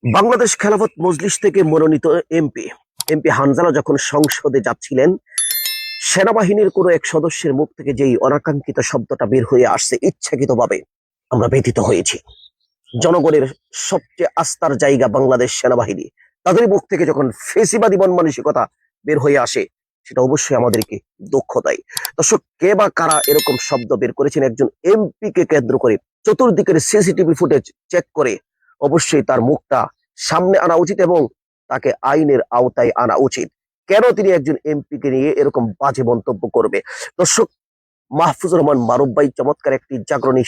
বাংলাদেশ খেলাফত মজলিস থেকে মনোনীত MP MP Hanzala যখন সংসদে যাচ্ছিলেন, সেনাবাহিনীর কোনো এক সদস্যের মুখ থেকে যেই অনাকাঙ্ক্ষিত শব্দটা বের হয়ে আসছে, ইচ্ছাকৃতভাবে আমরা ব্যথিত হয়েছি। জনগণের সবচেয়ে আস্থার জায়গা বাংলাদেশ সেনাবাহিনী, তাদের মুখ থেকে যখন ফেসিবাদী মন মানসিকতা বের হয়ে আসে, সেটা অবশ্যই আমাদেরকে দুঃখ দেয়। দর্শক, কে বা কারা এরকম শব্দ বের করেছেন একজন এমপি কে কেন্দ্র করে, চতুর্দিকের সিসিটিভি ফুটেজ চেক করে অবশ্যই তার মুখটা সামনে আনা উচিত এবং তাকে আইনের আওতায় আনা উচিত। কেন তিনি একজন এমপি কে নিয়ে এরকম বাজে মন্তব্য করবে? দর্শক, মাহফুজুর রহমান মারুফ ভাই চমৎকার একটি জাগরণী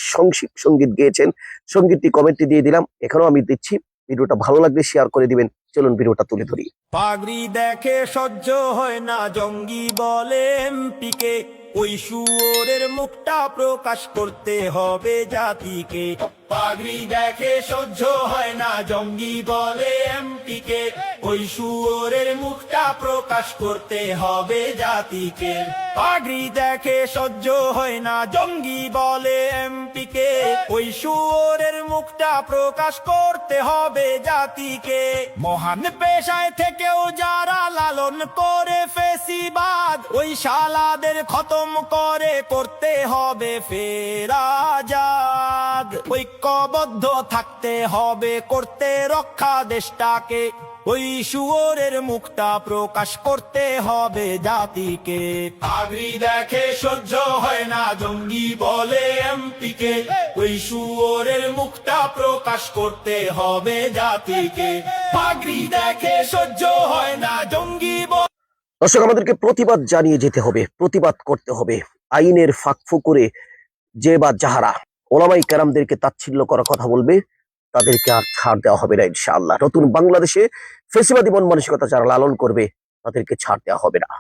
সঙ্গীত গেয়েছেন। সঙ্গীতটি কমেন্টে দিয়ে দিলাম, এখানেও আমি দিচ্ছি। ভিডিওটা ভালো লাগলে শেয়ার করে দিবেন। চলুন ভিডিওটা তুলে ধরি। পাগড়ি দেখে সহ্য হয় না, জঙ্গি বলে এমপিকে। ওই শুয়োরের মুখটা প্রকাশ করতে হবে জাতিকে। পাগড়ি দেখে সহ্য হয় না, জঙ্গি বলে এমপিকে। ওই শুয়োরের মুখটা প্রকাশ করতে হবে জাতিকে। পাগড়ি দেখে সহ্য হয় না, জঙ্গি বলে এমপিকে। ওই শুয়োরের মুখটা প্রকাশ করতে হবে জাতিকে। মহান পেশায় থেকেও যারা লালন করে ফেসিবাদ, ওই শালাদের খতম করে করতে হবে ফের আজাদ। ঐক্যবদ্ধ থাকতে হবে করতে রক্ষা দেশটাকে। ওই শুয়োরের মুখটা প্রকাশ করতে হবে জাতিকে। পাগড়ি দেখে সহ্য হয় না, জঙ্গি বলে এমপিকে। ওই শুয়োরের মুখটা প্রকাশ করতে হবে জাতিকে। পাগড়ি দেখে সহ্য হয় না, জঙ্গি দর্শক, আমাদেরকে প্রতিবাদ জানিয়ে যেতে হবে, প্রতিবাদ করতে হবে। আইনের ফাঁকফোকরে যে বা যাহারা ওলামাই কেরামদেরকে তাচ্ছিল্য করার কথা বলবে, তাদেরকে আর ছাড় দেওয়া হবে না ইনশাআল্লাহ। নতুন বাংলাদেশে ফেসিবাদী মন মানসিকতা যারা লালন করবে, তাদেরকে ছাড় দেওয়া হবে না।